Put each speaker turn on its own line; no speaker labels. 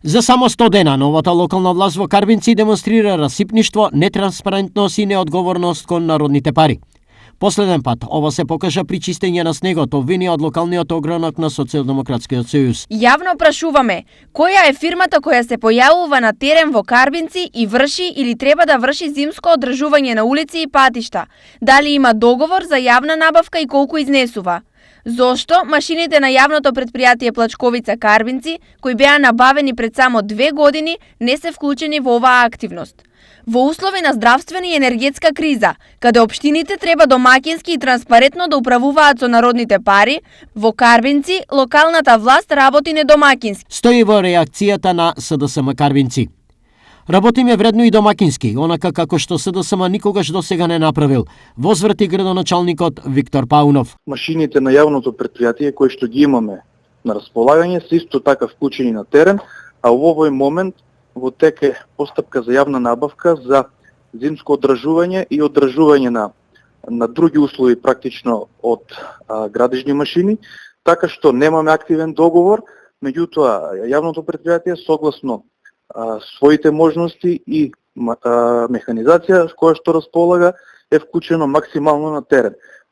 За само 100 дена, новата локална власт во Карбинци демонстрира расипништво, нетранспарентност и неодговорност кон народните пари. Последен пат ова се покажа при чистење на снегот, обвини од локалниот огранок на Социјалдемократскиот сојуз.
Јавно прашуваме, која е фирмата која се појавува на терен во Карбинци и врши или треба да врши зимско одржување на улици и патишта? Дали има договор за јавна набавка и колку изнесува? Зошто машините на јавното предпријатие Плачковица Карбинци, кои беа набавени пред само 2 години, не се вклучени во оваа активност? Во услови на здравствена и енергетска криза, каде општините треба домакински и транспарентно да управуваат со народните пари, во Карбинци локалната власт работи недомакински.
Стои во реакцијата на СДСМ Карбинци. Работиме вредно и домакински, онака како што СДСМ никогаш досега не направил, возврати градоначалникот Виктор Паунов.
Машините на јавното предпријатие кои што ги имаме на располагање се исто така вклучени на терен, а во овој момент во тек е постапка за јавна набавка за зимско одржување и одржување на други услови практично од градежни машини, така што немаме активен договор, меѓутоа јавното предпријатие согласно своите можности и механизација која што располага е вклучено максимално на терен.